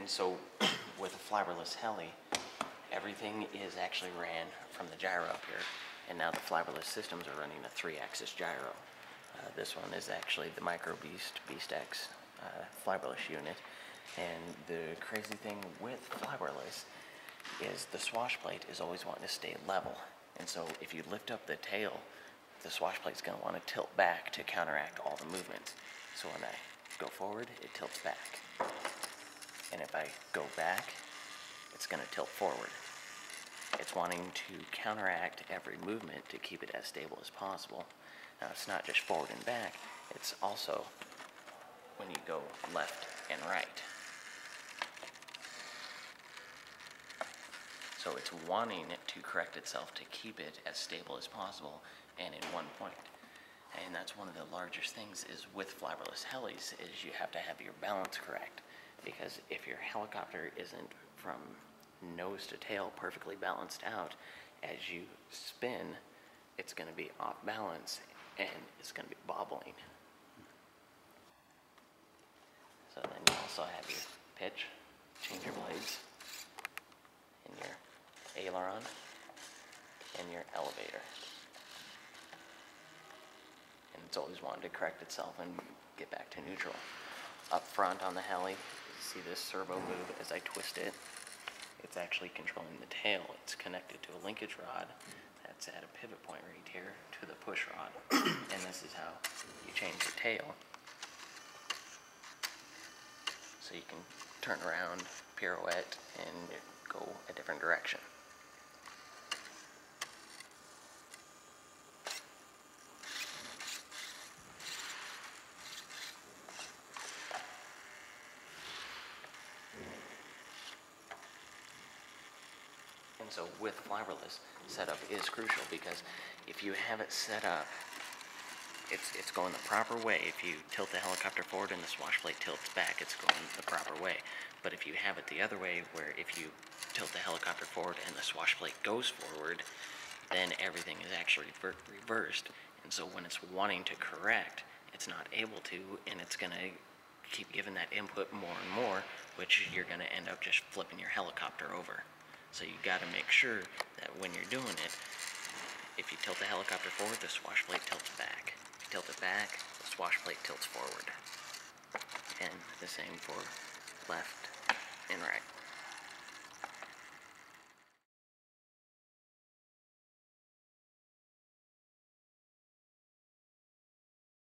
so with a Flybarless heli, everything is actually ran from the gyro up here, and now the Flybarless systems are running a 3-axis gyro. This one is actually the Micro Beast X Flybarless unit, and the crazy thing with Flybarless is the swash plate is always wanting to stay level, and so if you lift up the tail, the swash plate is going to want to tilt back to counteract all the movements. So when I go forward, it tilts back. And if I go back, it's going to tilt forward. It's wanting to counteract every movement to keep it as stable as possible. Now it's not just forward and back, it's also when you go left and right. So it's wanting it to correct itself to keep it as stable as possible and in one point. And that's one of the largest things is with Flybarless helis is you have to have your balance correct. Because if your helicopter isn't from nose to tail perfectly balanced out, as you spin, it's going to be off balance and it's going to be bobbling. So then you also have your pitch, change your blades, and your aileron, and your elevator. And it's always wanting to correct itself and get back to neutral. Up front on the heli, see this servo move as I twist it. It's actually controlling the tail. It's connected to a linkage rod that's at a pivot point right here to the push rod. And this is how you change the tail. So you can turn around, pirouette, and go a different direction. And so with Flybarless, setup is crucial because if you have it set up, it's going the proper way. If you tilt the helicopter forward and the swash plate tilts back, it's going the proper way. But if you have it the other way, where if you tilt the helicopter forward and the swash plate goes forward, then everything is actually reversed. And so when it's wanting to correct, it's not able to, and it's going to keep giving that input more and more, which you're going to end up just flipping your helicopter over. So you got to make sure that when you're doing it, if you tilt the helicopter forward, the swash plate tilts back. If you tilt it back, the swash plate tilts forward. And the same for left and right.